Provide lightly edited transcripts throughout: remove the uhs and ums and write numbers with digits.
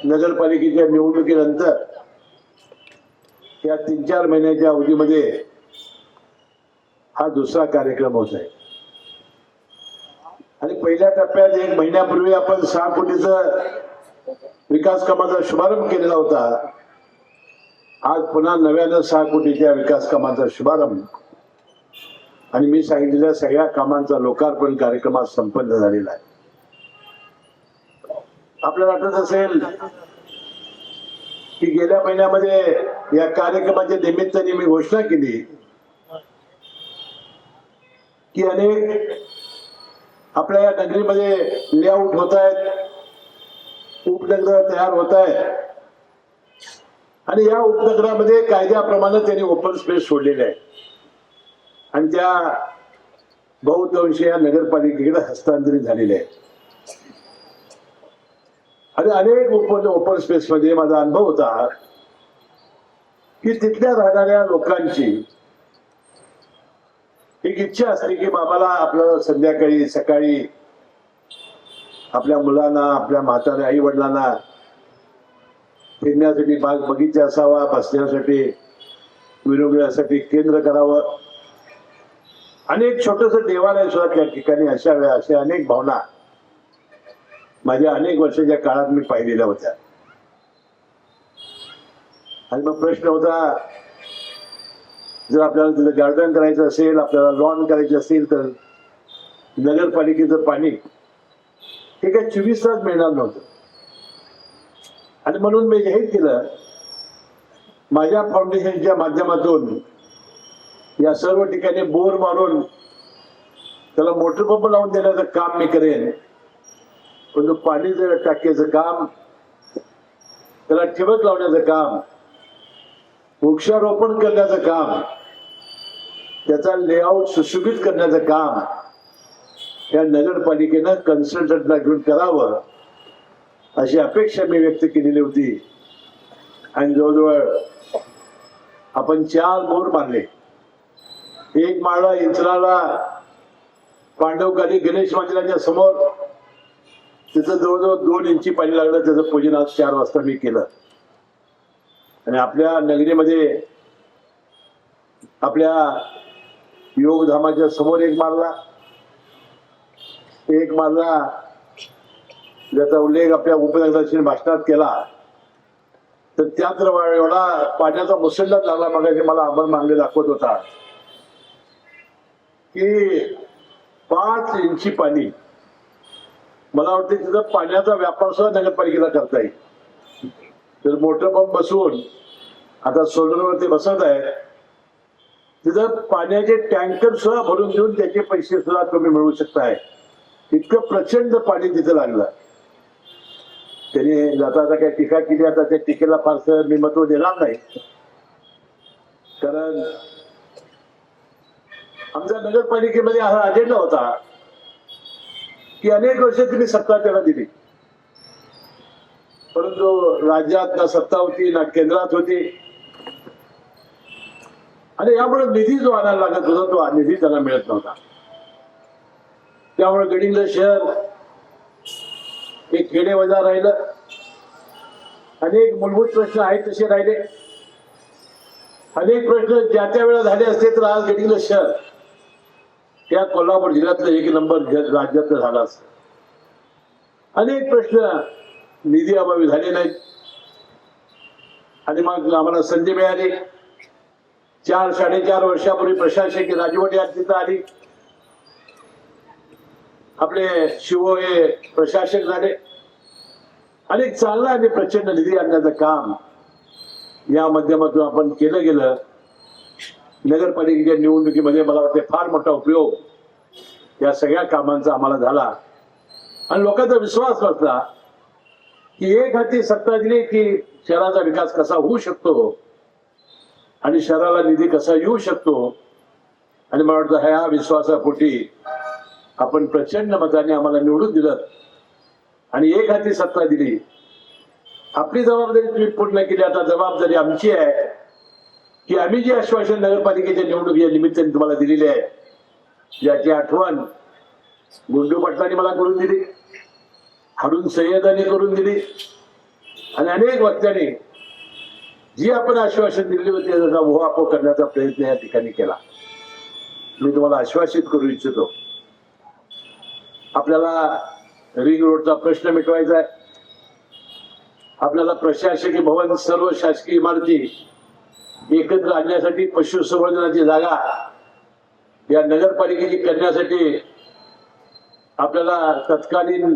नगरपालिकेच्या निवडणुकीनंतर या 3-4 महिन्याच्या अवधीमध्ये हा दुसरा कार्यक्रम होत आहे. आणि पहिल्या टप्प्यात 1 महिन्यापूर्वी आपण 6 कोटीचा विकास कामाचा शुभारंभ केलेला होता. आज पुन्हा नव्यानं 6 कोटीच्या विकास कामाचा शुभारंभ आणि मी सांगितलेल्या सगळ्या कामांचा लोकार्पण कार्यक्रम आज संपन्न झालेला आहे. आपल्याला आठवत असेल की गेल्या महिन्यामध्ये या कार्यक्रमाच्या निमित्ताने मी घोषणा केली की अनेक आपल्या या नगरीमध्ये लेआउट होत आहेत, उपनगर तयार होत आहेत आणि या उपनगरामध्ये कायद्याप्रमाणे त्यांनी ओपन स्पेस सोडलेले आहे आणि त्या बहुतांशी या नगरपालिकेकडे हस्तांतरित झालेले आहे. आणि अनेक ओपन स्पेस मध्ये माझा अनुभव होता की तिथल्या राहणाऱ्या लोकांची एक इच्छा असते की बाबाला आपलं संध्याकाळी सकाळी आपल्या मुलांना आपल्या म्हाताऱ्या आई वडिलांना फिरण्यासाठी बाग बगीचा असावा, बसण्यासाठी विनोदण्यासाठी केंद्र करावं. अनेक छोटस देवालय सुद्धा त्या ठिकाणी असाव्या अशा अनेक भावना माझ्या अनेक वर्षाच्या काळात मी पाहिलेल्या होत्या. आणि मग प्रश्न होता, जर आपल्याला तिथं गार्डन करायचं असेल, आपल्याला लॉन करायचं असेल तर नगरपालिकेचं पाणी हे काय 24 तास मिळणार नव्हतं. आणि म्हणून मी जाहीर केलं माझ्या फाउंडेशनच्या माध्यमातून या सर्व ठिकाणी बोर मारून त्याला मोटर पंप लावून देण्याचं काम मी करेन. पण पाणी टाक्याचं काम, त्याला ठिबक लावण्याचं काम, वृक्षारोपण करण्याचं काम, त्याचा लेआउट सुशोभित करण्याचं काम या नगरपालिकेनं कन्सल्टंटला घेऊन करावं अशी अपेक्षा मी व्यक्त केलेली होती. आणि जवळजवळ आपण 4 बोर मारले. एक माळा इंचराला पांडवकाली गणेश मंदिराच्या समोर, तिथं जवळजवळ 2 इंची पाणी लागलं. त्याचं पूजन आज 4 वाजता मी केलं. आणि आपल्या नगरीमध्ये आपल्या योगधामाच्या समोर एक मारला ज्याचा उल्लेख आपल्या उपनगराच्या भाषणात केला. तर त्यात एवढा पाण्याचा मुसळधा लागला. मग मला अमर मांगले दाखवत होता की 5 इंची पाणी. मला वाटतं तिथं पाण्याचा व्यापार सुद्धा नगरपालिकेला करता येईल. तर मोटर पंप बसवून आता सोलरवरती बसत आहे, तिथं पाण्याचे टँकर सुद्धा भरून देऊन त्याचे पैसे सुद्धा तुम्ही मिळवू शकताय. इतकं प्रचंड पाणी तिथं लागलं. त्याने जाता काही टीका केली. आता त्या टीकेला फारसं मी महत्व देणार नाही, कारण आमच्या नगरपालिकेमध्ये हा अजेंडा होता की अनेक वर्ष तुम्ही सत्ता त्याला दिली, परंतु राज्यात ना सत्ता होती ना केंद्रात होती. आणि यामुळे निधी जो आणायला लागत होता तो निधी त्याला मिळत नव्हता. त्यामुळे गडिंग्लज शहर एक खेडेवजा राहिलं. अनेक मूलभूत प्रश्न आहेत तसे राहिले. अनेक प्रश्न ज्या त्या वेळा झाले असते तर आज गडिंग्लज शहर त्या कोल्हापूर जिल्ह्यातलं 1 नंबर राज्यातलं झालं असतं. अनेक प्रश्न निधी अभावी झाले नाहीत. आणि मग आम्हाला संधी मिळाली. 4-4.5 वर्षापूर्वी प्रशासकीय राजवट या तिथं आली. आपले शिव हे प्रशासक झाले. अनेक चांगला आणि प्रचंड निधी आणण्याचं काम या माध्यमातून आपण केलं गेलं. नगरपालिकेच्या निवडणुकीमध्ये मला वाटते फार मोठा उपयोग या सगळ्या कामांचा आम्हाला झाला. आणि लोकांचा विश्वास बसला की एक हाती सत्ता दिली की शहराचा विकास कसा होऊ शकतो आणि शहराला निधी कसा येऊ शकतो. आणि मला वाटतं ह्या विश्वासापोटी आपण प्रचंड मताने आम्हाला निवडून दिलं आणि एक हाती सत्ता दिली. आपली जबाबदारी तुम्ही पूर्ण केली. आता जबाबदारी आमची आहे की आम्ही जे आश्वासन नगरपालिकेच्या निवडणुकीच्या निमित्ताने तुम्हाला दिलेले आहे, ज्याची आठवण गुंडू पाटलांनी मला करून दिली, हारून सय्यदांनी करून दिली, आणि अनेक वक्त्यांनी जी आपण आश्वासन दिली होती त्याचा उहापोह करण्याचा प्रयत्न या ठिकाणी केला. मी तुम्हाला आश्वासित करू इच्छितो, आपल्याला रिंग रोडचा प्रश्न मिटवायचा आहे. आपल्याला प्रशासकीय भवन, सर्व शासकीय इमारती एकत्र आणण्यासाठी पशुसंवर्धनाची जागा या नगरपालिकेची करण्यासाठी आपल्याला तत्कालीन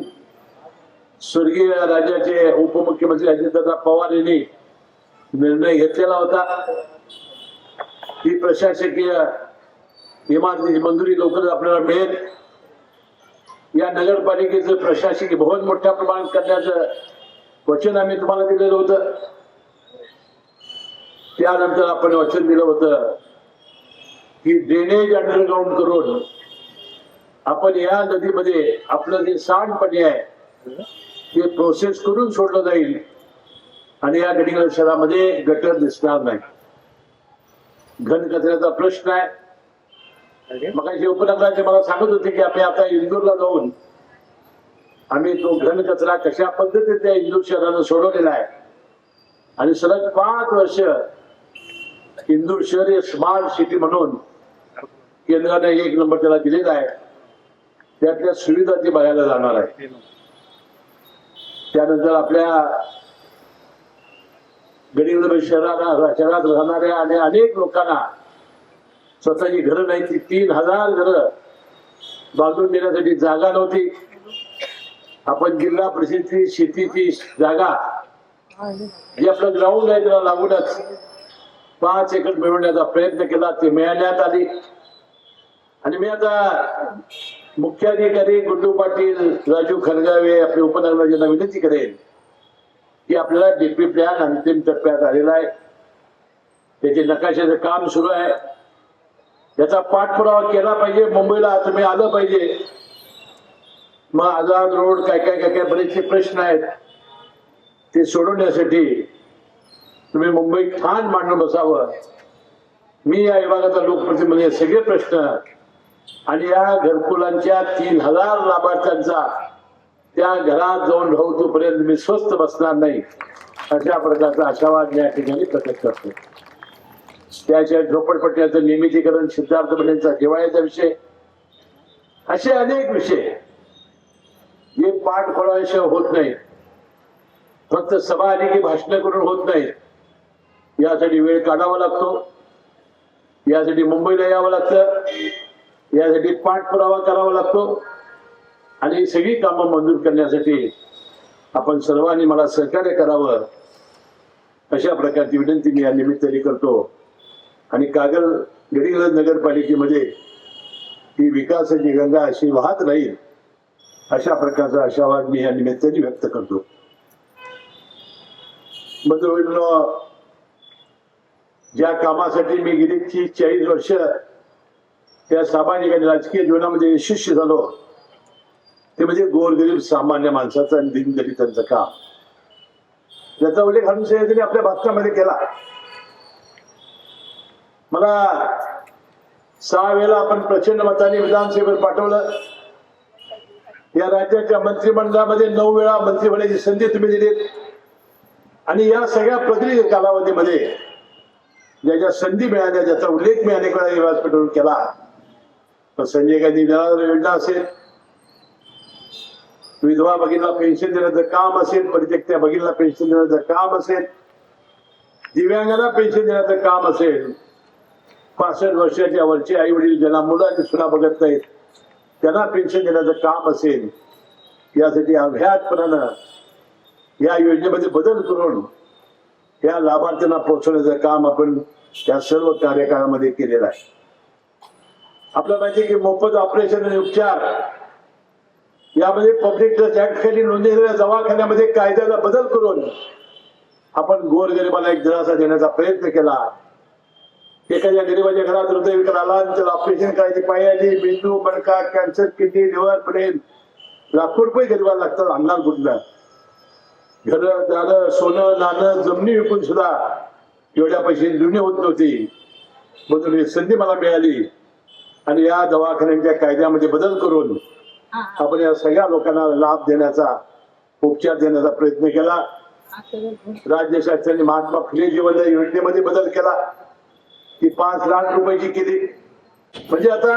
स्वर्गीय राज्याचे उपमुख्यमंत्री अजितदादा पवार यांनी निर्णय घेतलेला होता. ही प्रशासकीय इमारतीची मंजुरी लवकरच आपल्याला मिळेल. या नगरपालिकेचं प्रशासकीय भवन मोठ्या प्रमाणात करण्याचं वचन आम्ही तुम्हाला दिलेलं होतं. त्यानंतर आपण वचन दिलं होतं की ड्रेनेज अंडरग्राऊंड करून आपण या नदीमध्ये आपलं जे सांडपाणी आहे ते प्रोसेस करून सोडलं जाईल आणि या गडिंग्लज शहरामध्ये गटर दिसणार नाही. घन कचऱ्याचा प्रश्न आहे. मग उपनगराचे मला सांगत होते की आम्ही आता इंदूरला जाऊन आम्ही तो घन कचरा कशा पद्धतीने त्या इंदूर शहरानं सोडवलेला आहे आणि सलग 5 वर्ष इंदूर शहर हे स्मार्ट सिटी म्हणून केंद्राने 1 नंबर त्याला दिलेला आहे. त्यातल्या सुविधा ती बघायला जाणार आहे. त्यानंतर आपल्या गडिंग्लज शहरात राहणाऱ्या आणि अनेक लोकांना स्वतःची घरं नाही, ती 3000 घरं बांधून देण्यासाठी जागा नव्हती. आपण जिल्हा परिषदेची शेतीची जागा जी आपलं ग्राउंड आहे त्याला लागूनच 5 एकर मिळवण्याचा प्रयत्न केला. ते मिळवण्यात आली आणि मी आता मुख्याधिकारी गुड्डू पाटील, राजू खरगावे आपले उपनगरांना विनंती करेन की आपल्याला डीपी प्लॅन अंतिम टप्प्यात आलेला आहे. त्याचे नकाशाचं काम सुरू आहे. याचा पाठपुरावा केला पाहिजे. मुंबईला तुम्ही आलं पाहिजे. मग आझाद रोड काय बरेचसे प्रश्न आहेत ते सोडवण्यासाठी तुम्ही मुंबईत ठाण मांडून बसावं. मी या विभागाचा लोकप्रतिनिधी सगळे प्रश्न आणि या घरकुलांच्या 3000 लाभार्थ्यांचा त्या घरात जाऊन राहू तोपर्यंत मी स्वस्थ बसणार नाही अशा प्रकारचा आशावाद या ठिकाणी प्रकट करतो. त्याच्या झोपडपट्ट्याचं नियमितीकरण, सिद्धार्थ बनेंचा जिव्हाळ्याचा विषय, असे अनेक विषय जे पाठपुराव्याशिवाय होत नाही. फक्त सभा आली की भाषण करून होत नाही. यासाठी वेळ काढावा लागतो. यासाठी मुंबईला यावं लागतं. यासाठी पाठपुरावा करावा लागतो आणि ही सगळी कामं मंजूर करण्यासाठी आपण सर्वांनी मला सहकार्य करावं अशा प्रकारची विनंती मी या निमित्ताने करतो. आणि कागल गडिंग्लज नगरपालिकेमध्ये ही विकासाची गंगा अशी वाहत राहील अशा प्रकारचा आशावाद मी या निमित्ताने व्यक्त करतो. बंधूंनो, ज्या कामासाठी मी गेली 30-40 वर्ष त्या सामाजिक आणि राजकीय जीवनामध्ये यशस्वी झालो ते म्हणजे गोरगरीब सामान्य माणसाचं आणि दीनदलितांचं काम. याचा उल्लेख हनुसयाने आपल्या भाषणामध्ये केला. मला 6 वेळा आपण प्रचंड मताने विधानसभेवर पाठवलं. या राज्याच्या मंत्रिमंडळामध्ये 9 वेळा मंत्री होण्याची संधी तुम्ही दिली आणि या सगळ्या प्रदीर्घ कालावधीमध्ये ज्या संधी मिळाल्या ज्याचा उल्लेख मी अनेक वेळा व्यासपीठावर केला. संजय गांधी निराधार योजना असेल, विधवा भगिनीला पेन्शन देण्याचं काम असेल, परित्यक्त्या भगिनीला पेन्शन देण्याचं काम असेल, दिव्यांगांना पेन्शन देण्याचं काम असेल, 65 वर्षाच्या वरचे आई वडील ज्यांना मुलांची सुना बघत नाहीत त्यांना पेन्शन देण्याचं काम असेल, यासाठी अभ्यासपणानं या योजनेमध्ये बदल करून या लाभार्थ्यांना पोहोचवण्याचं काम आपण या सर्व कार्यकाळामध्ये केलेलं आहे. आपल्याला माहिती आहे की मोफत ऑपरेशन आणि उपचार यामध्ये पब्लिक ट्रस्ट ऍक्ट खाली नोंदलेल्या दवाखान्यामध्ये कायद्याला बदल करून आपण गोरगरिबाला एक दिलासा देण्याचा प्रयत्न केला. एखाद्या गरीबाच्या घरात हृदय विकार आला त्याला ऑपरेशन करायची पाय आली, मेंदू, मणका, कॅन्सर, किडनी, लिव्हर, ब्रेन, लाखो रुपये गरीबाला लागतात. आणणार कुठलं? घरं दारं सोनं नाणं जमिनी विकून सुद्धा एवढ्या पैसे जुने होत नव्हती. म्हणून ही संधी मला मिळाली आणि या दवाखान्यांच्या कायद्यामध्ये बदल करून आपण या सगळ्या लोकांना लाभ देण्याचा, उपचार देण्याचा प्रयत्न केला. राज्य शासनाने महात्मा फुले जीवन योजनेमध्ये बदल केला, ती 5 लाख रुपयाची केली. म्हणजे आता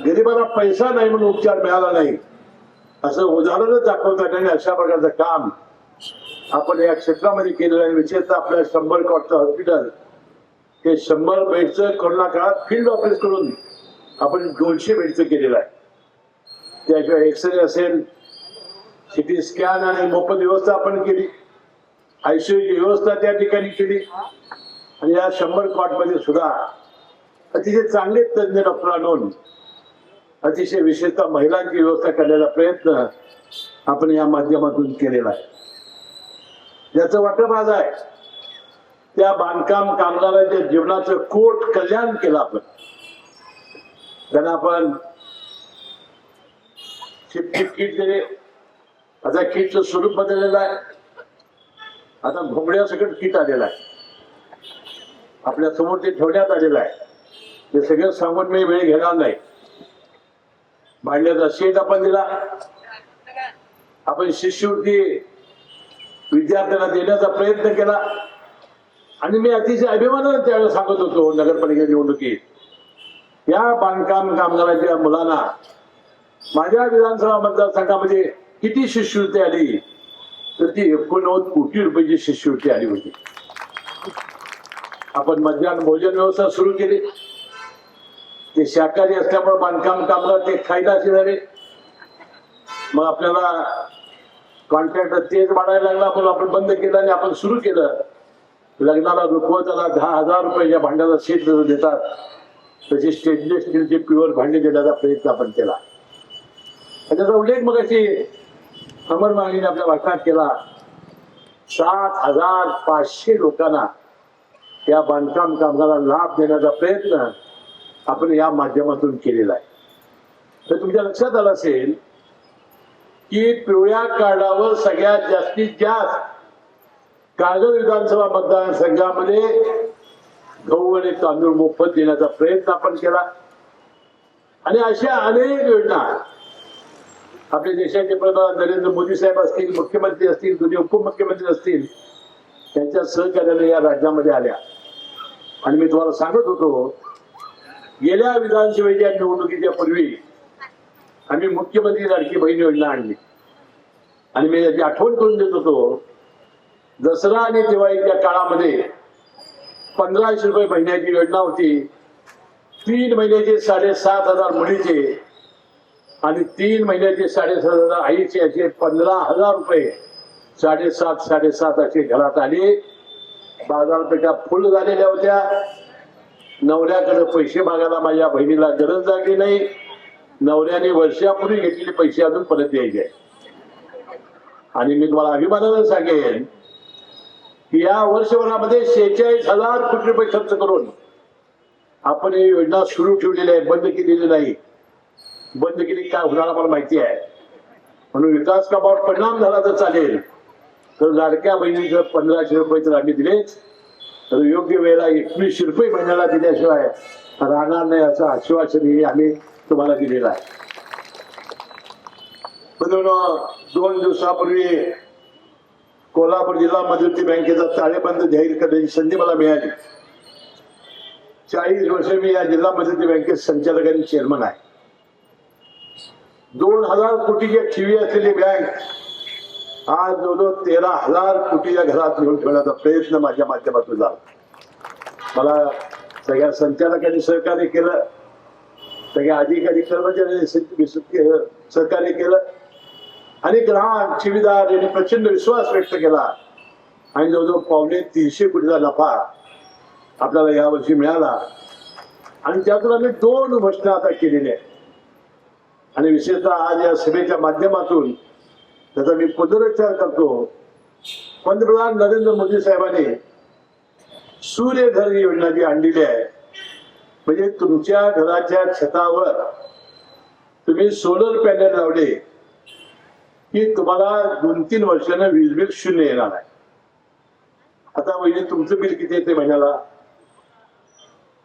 गरिबाला पैसा नाही म्हणून उपचार मिळाला नाही असं उदाहरणच दाखवतात. आणि अशा प्रकारचं काम आपण या क्षेत्रामध्ये केलेलं आहे. विशेषतः आपल्या 100 कोटीचं हॉस्पिटल ते 100 बेडचं कोरोना काळात फील्ड ऑपरेट करून आपण 200 बेडचं केलेलं आहे. त्याशिवाय एक्सरे असेल, सिटी स्कॅन आणि मोफत व्यवस्था आपण केली, आयसीयूची व्यवस्था त्या ठिकाणी केली. आणि या 100 कॉटमध्ये सुद्धा अतिशय चांगले तज्ञ डॉक्टर आणून अतिशय विशेषतः महिलांची व्यवस्था करण्याचा प्रयत्न आपण या माध्यमातून केलेला आहे. ज्याचं वाटप आज आहे त्या बांधकाम कामगारांच्या जीवनाचं कोट कल्याण केलं. आपण त्यांना आपण किट दिले. आता किटचं स्वरूप बदललेलं आहे. आता घोंगड्यासकट किट आलेलं आहे, आपल्या समोर ते ठेवण्यात आलेलं आहे. ते सगळं सांगून मी वेळ घेणार नाही. भांड्याचा सेट आपण दिला. आपण शिष्यवृत्ती विद्यार्थ्यांना देण्याचा प्रयत्न केला. आणि मी अतिशय अभिमानाने त्यावेळेस सांगत होतो नगरपालिका निवडणुकीत या बांधकाम कामगारांच्या मुलांना माझ्या विधानसभा मतदारसंघामध्ये किती शिष्यवृत्ती आली तर ती 89 कोटी रुपयाची शिष्यवृत्ती आली होती. आपण मध्याह्न भोजन व्यवस्था सुरू केली. ते शाकाहारी असल्यामुळे बांधकाम कामगार ते खायला असे झाले. मग आपल्याला कॉन्ट्रॅक्ट तेच वाढायला लागला, म्हणून आपण बंद केलं आणि आपण सुरू केलं. लग्नाला रुखवताला 10,000 रुपयाच्या भांड्याचा सेट देतात, तशी स्टेनलेस स्टीलचे प्युअर भांडे देण्याचा प्रयत्न आपण केला. त्याचा उल्लेख मग अशी अमर मागणीने आपल्या भाषणात केला. 7,500 लोकांना या बांधकाम कामगारांना लाभ देण्याचा प्रयत्न आपण या माध्यमातून केलेला आहे. तर तुमच्या लक्षात आलं असेल की पिवळ्या कार्डावर सगळ्यात जास्तीत जास्त कागद विधानसभा मतदारसंघामध्ये गहू आणि तांदूळ मोफत देण्याचा प्रयत्न आपण केला. आणि अशा अनेक योजना आपल्या देशाचे प्रधान नरेंद्र मोदी साहेब असतील, मुख्यमंत्री असतील, दोन्ही उपमुख्यमंत्री असतील, त्यांच्या सहकार्याने या राज्यामध्ये आल्या. आणि मी तुम्हाला सांगत होतो गेल्या विधानसभेच्या निवडणुकीच्या पूर्वी आम्ही मुख्यमंत्री लाडकी बहीण योजना आणली. आणि मी याची आठवण करून देत होतो, दसरा आणि दिवाळीच्या काळामध्ये 1500 रुपये महिन्याची योजना होती. 3 महिन्याचे 7,500 मुलीचे आणि 3 महिन्याचे 7,500 आईचे, असे 15,000 रुपये 7,500 असे घरात आले. बाजारपेठा फुल झालेल्या होत्या. नवऱ्याकडे पैसे मागायला माझ्या बहिणीला गरज लागली नाही. नवऱ्याने वर्षापूर्वी घेतलेले पैसे अजून परत द्यायचे. आणि मी तुम्हाला अभिमानानं सांगेन की या वर्षभरामध्ये 46,000 कोटी रुपये खर्च करून आपण ही योजना सुरू ठेवलेली आहे, बंद केलेली नाही. बंद केली काय होणार आम्हाला माहिती आहे. म्हणून विकास कामावर परिणाम झाला तर चालेल. तर लाडक्या बहिणीचं 1,500 रुपये तर आम्ही दिले, तर योग्य वेळेला 2100 रुपये महिन्याला दिल्याशिवाय राहणार नाही असं आश्वासन आम्ही तुम्हाला दिलेलं आहे. म्हणून 2 दिवसापूर्वी कोल्हापूर जिल्हा मध्यवर्ती बँकेचा ताळेबंद जाहीर करण्याची संधी मला मिळाली. 40 वर्ष मी या जिल्हा मध्यवर्ती बँकेत संचालक आणि चेअरमन आहे. 2,000 कोटीच्या ठेवी असलेली बँक आज जवळजवळ 13,000 कोटीच्या घरात घेऊन ठेवण्याचा प्रयत्न माझ्या माध्यमातून झाला. मला सगळ्या संचालकांनी सहकार्य केलं, सगळ्या अधिकारी कर्मचाऱ्यांनी सहकार्य केलं आणि ग्राहक ठेवीदार यांनी प्रचंड विश्वास व्यक्त केला. आणि जवळजवळ 350 कोटीचा नफा आपल्याला यावर्षी मिळाला. आणि त्यातून आम्ही 2 घोषणा आता केलेल्या आहेत. आणि विशेषतः आज या सभेच्या माध्यमातून त्याचा मी पुनरुच्चार करतो. पंतप्रधान नरेंद्र मोदी साहेबांनी सूर्यघर योजना जी आणलेली आहे, म्हणजे तुमच्या घराच्या छतावर तुम्ही सोलर पॅनल लावले की तुम्हाला 2-3 वर्षांना वीज बिल 0 येणार आहे. आता म्हणजे तुमचं बिल किती येते महिन्याला?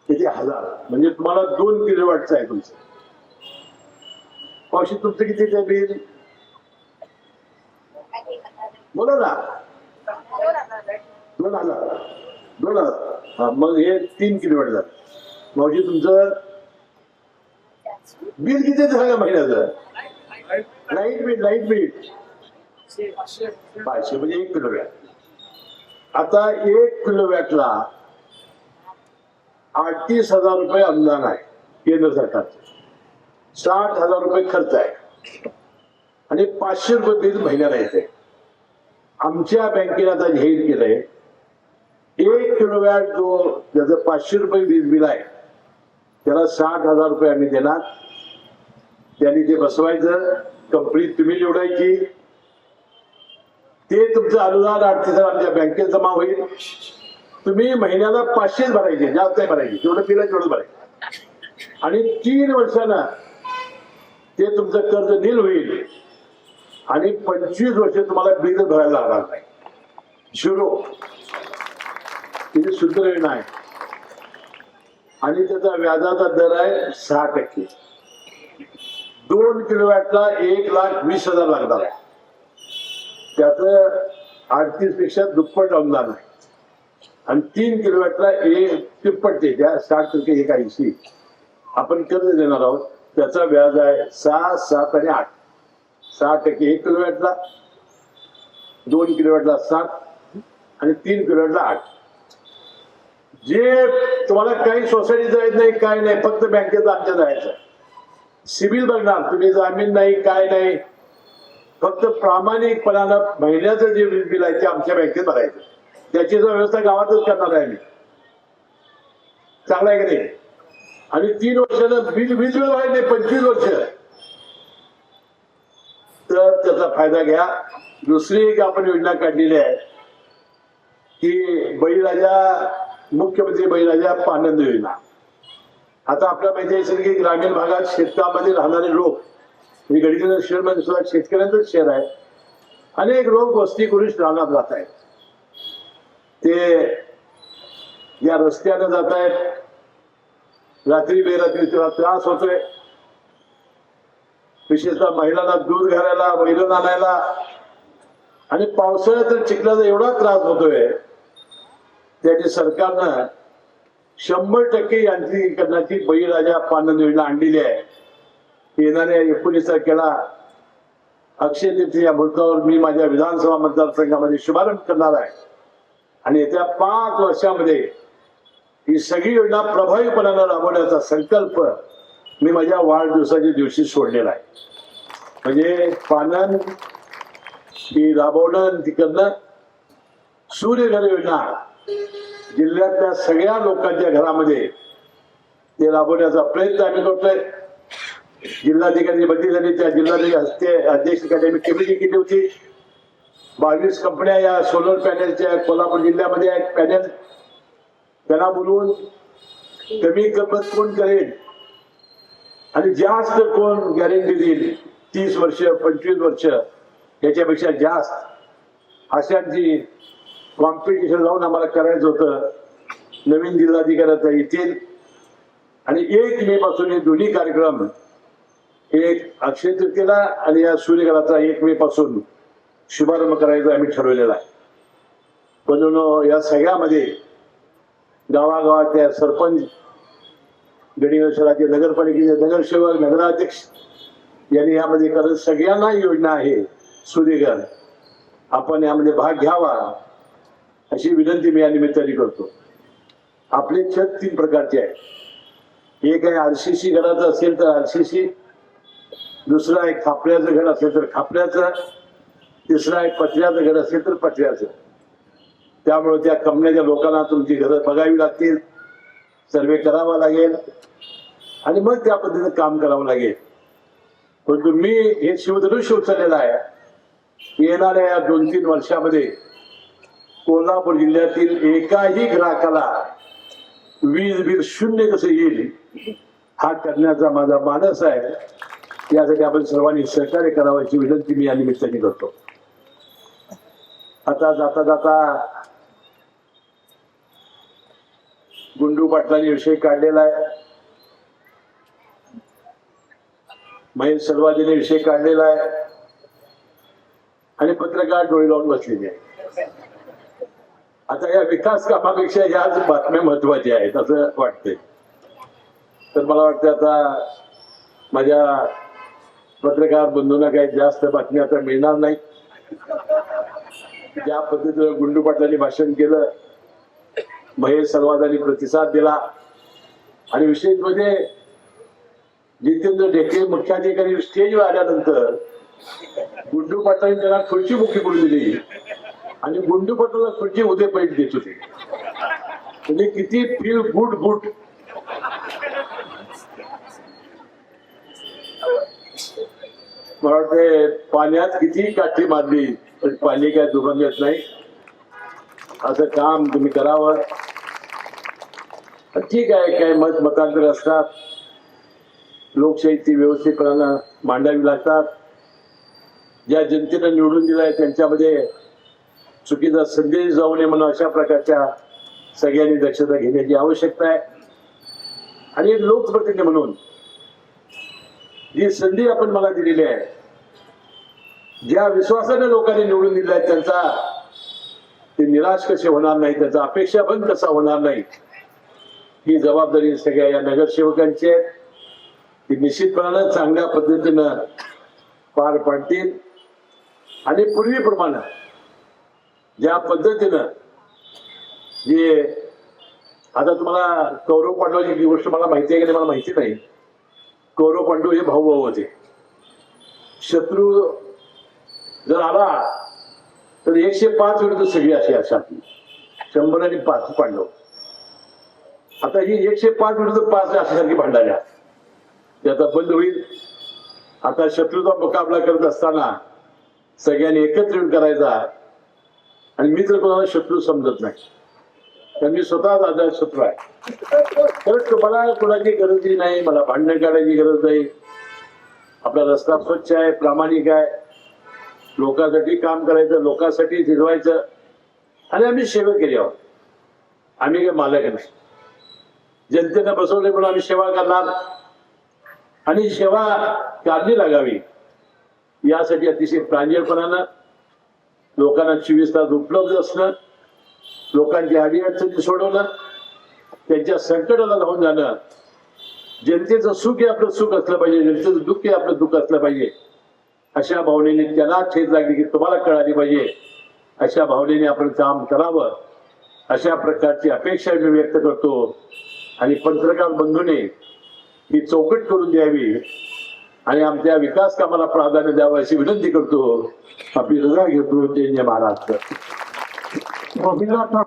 किती 1000, म्हणजे तुम्हाला 2 किलोवॅटचं आहे तुमचं. पावशी तुमचं किती बिल बोला ना. 2,000 हा, मग हे 3 किलोमीटर झालं. मावशी तुमचं बिल किती झालं महिन्याचं? लाईट बिल 500 म्हणजे 1 किलोवॅट. आता 1 किलोवॅटला 38,000 रुपये अनुदान आहे केंद्र सरकारचं. 60,000 रुपये खर्च आहे आणि 500 रुपये बिल महिन्याला येते. आमच्या बँकेने आता जाहीर केलंय 1 किलोवॅट जो ज्याचं 500 रुपये वीज बिल आहे त्याला 60,000 रुपये आम्ही देणार. त्यांनी ते बसवायचं, कंपनीत तुम्ही निवडायची, ते तुमचं अनुदान 38,000 आमच्या बँकेत जमा होईल. तुम्ही महिन्याला 500 भरायचे, जास्त नाही भरायचे, जेवढं बिल आहे तेवढं भरायचं आणि 3 वर्षानं ते तुमचं कर्ज नील होईल आणि 25 वर्ष तुम्हाला बिल भरायला लागणार नाही. झिरो. किती सुंदर योजना आहे. आणि त्याचा व्याजाचा दर आहे 6%. 2 किलोवॅटला 1,20,000 लागणार आहे. त्याचं 38 पेक्षा दुप्पट अनुदान आहे आणि 3 किलोवॅटला 1 ते त्या 60% 1,80 आपण कर्ज देणार आहोत. त्याचा व्याज आहे 6, 7 आणि 8. 6% 1 किलोवॅटला, 2 किलोवॅटला 7 आणि 3 किलोवॅटला 8. जे तुम्हाला काही सोसायटी जायचं नाही, काय नाही, फक्त बँकेत आमच्या जायचं. सिबिल बघणार, तुम्ही जामीन नाही, काय नाही, फक्त प्रामाणिकपणानं महिन्याचं जे वीज बिल आहे ते आमच्या बँकेत भरायचं. त्याची व्यवस्था गावातच करणार आहे आम्ही. चांगला आहे की नाही? आणि 3 वर्षानं वीज बिल आहे नाही, 25 वर्ष, तर त्याचा फायदा घ्या. दुसरी एक आपण योजना काढलेली आहे की बळीराजा, मुख्यमंत्री बळीराजा पानंद योजना. आता आपल्या माहिती असेल की ग्रामीण भागात शेतामध्ये राहणारे लोक, गडिंग्लज शहरमध्ये सुद्धा शेतकऱ्यांचंच शहर आहे, अनेक लोक वस्ती करून रानात राहत आहेत. ते या रस्त्यानं जात आहेत, रात्री बेरात्री त्याला त्रास होतोय. विशेषतः महिलांना दूध घालायला, वैरण आणायला, आणि पावसाळ्यात चिखलाचा एवढा त्रास होतोय. त्याची सरकारनं 100% यांत्रिकीकरणाची बळीराजा पानंद योजना आणलेली आहे. येणाऱ्या 19 तारखेला अक्षय तृतीया मुहूर्तावर मी माझ्या विधानसभा मतदारसंघामध्ये शुभारंभ करणार आहे आणि येत्या 5 वर्षामध्ये ही सगळी योजना प्रभावीपणानं राबवण्याचा संकल्प मी माझ्या वाढदिवसाच्या दिवशी सोडलेला आहे. म्हणजे पानन ही राबवणं, ती करणं. सूर्यघर योजना जिल्ह्यातल्या सगळ्या लोकांच्या घरामध्ये ते राबवण्याचा प्रयत्न आम्ही करतोय. जिल्हाधिकारी बदली झाली, त्या जिल्हाधिकारी अध्यक्षांनी आम्ही कमिटी केली होती. 22 कंपन्या या सोलर पॅनेलच्या कोल्हापूर जिल्ह्यामध्ये आहेत. पॅनेल त्यांना बोलवून कमी किंमत कोण करेल आणि जास्त कोण गॅरंटी देईल, 30 वर्ष 25 वर्ष याच्यापेक्षा जास्त, अशांची कॉम्पिटिशन लावून आम्हाला करायचं होतं. नवीन जिल्हाधिकाऱ्याचा येतील आणि 1 मे पासून हे दोन्ही कार्यक्रम, एक अक्षय तृतीयेला आणि या सूर्यघराचा 1 मे पासून शुभारंभ करायचा आम्ही ठरवलेला आहे. पण या सगळ्यामध्ये गावागावातल्या सरपंच, गडिंग्लज शहराचे नगरपालिकेचे नगरसेवक, नगराध्यक्ष यांनी यामध्ये करत सगळ्यांना योजना आहे सूर्यघर, आपण यामध्ये भाग घ्यावा अशी विनंती मी या निमित्ताने करतो. आपले छत 3 प्रकारचे आहे. एक आहे RCC घराचं असेल तर RCC, दुसरं आहे खापऱ्याचं घर असेल तर खापऱ्याचं, तिसरं आहे पत्र्याचं घर असेल तर पत्र्याचं. त्यामुळे त्या कंपन्याच्या लोकांना तुमची घरं बघावी लागतील, सर्वे करावा लागेल आणि मग त्या पद्धतीने काम करावं लागेल. परंतु मी हे शिवधनुष्य उचललेलं आहे. येणाऱ्या या 2-3 वर्षामध्ये कोल्हापूर जिल्ह्यातील एकाही ग्राहकाला वीज बिल 0 कसं येईल हा करण्याचा माझा मानस आहे. यासाठी आपण सर्वांनी सहकार्य करावं अशी विनंती मी या निमित्ताने करतो. आता जाता जाता गुंडू पाटलांनी विषय काढलेला आहे, महेश सर्वाजीने विषय काढलेला आहे आणि पत्रकार डोळे लावून बसलेले आहे. आता या विकास कामापेक्षा ह्याच बातम्या महत्वाच्या आहेत असं वाटतंय. तर मला वाटतं आता माझ्या पत्रकार बंधूंना काही जास्त बातम्या आता मिळणार नाही. ज्या पद्धतीनं गुंडू पाटलांनी भाषण केलं, महेश सर्वादांनी प्रतिसाद दिला आणि विशेष म्हणजे जितेंद्र ढेके मुख्याधिकारी स्टेजवर आल्यानंतर गुंडू पाटलांनी त्यांना खुर्ची मुक्ती करून दिली आणि गुंडू पाटलाला खुर्ची उद्या पैठ देत होते. म्हणजे किती फील गुड गुड. मला वाटते पाण्यात किती काठी मारली पण पाणी काय दुबंग येत नाही. असं काम तुम्ही करावं. ठीक आहे, काय मतांतर असतात, लोकशाही ती व्यवस्थितपणानं मांडावी लागतात. ज्या जनतेनं निवडून दिलाय त्यांच्यामध्ये चुकीचा संदेश जाऊ नये म्हणून अशा प्रकारच्या सगळ्यांनी दक्षता घेण्याची आवश्यकता आहे. आणि एक लोकप्रतिनिधी म्हणून जी संधी आपण मला दिलेली आहे, ज्या विश्वासाने लोकांनी निवडून दिले आहे त्यांचा ते निराश कसे होणार नाही, त्याचा अपेक्षा बंद कसा होणार नाही, ही जबाबदारी सगळ्या या नगरसेवकांची आहे. ती निश्चितपणानं चांगल्या पद्धतीनं पार पाडतील. आणि पूर्वीप्रमाणे ज्या पद्धतीनं जे आता तुम्हाला कौरव पांडवाची गोष्ट मला माहिती आहे की नाही मला माहिती नाही. कौरव पांडव हे भाऊ भाऊ होते. शत्रू जर आला तर 105 विरुद्ध सगळी अशी अशा 100 आणि 5 पांडव. आता ही 105 विरुद्ध 5 अशासारखी भांडायला त्याचा बंद होईल. आता शत्रूचा मुकाबला करत असताना सगळ्यांनी एकत्र येऊन करायचा. आणि मी तर कोणाला शत्रू समजत नाही, कारण मी स्वतःच आजाद शत्रू आहे. तर तुम्हाला कोणाची गरज नाही, मला भांडण काढायची गरज नाही. आपला रस्ता स्वच्छ आहे, प्रामाणिक आहे, लोकांसाठी काम करायचं, लोकांसाठी झिजवायचं आणि आम्ही सेवा केली आहोत. आम्ही काही मालक नाही. जनतेनं बसवले म्हणून आम्ही सेवा करणार आणि सेवा काढली लागावी यासाठी अतिशय प्रांजळपणानं लोकांना 24 तास उपलब्ध असणं, लोकांची अडीअडचणी सोडवणं, त्यांच्या संकटाला धावून जाणं. जनतेचं सुख हे आपलं सुख असलं पाहिजे, जनतेचं दुःख हे आपलं दुःख असलं पाहिजे. अशा भावनेने त्यांना ठेच लागली की तुम्हाला कळाली पाहिजे, अशा भावनेने आपण काम करावं, अशा प्रकारची अपेक्षा मी व्यक्त करतो. आणि पत्रकार बंधूने ही चौकट करून द्यावी आणि आमच्या विकास कामाला प्राधान्य द्यावं अशी विनंती करतो. आपली रजा घेतो. जय महाराष्ट्र.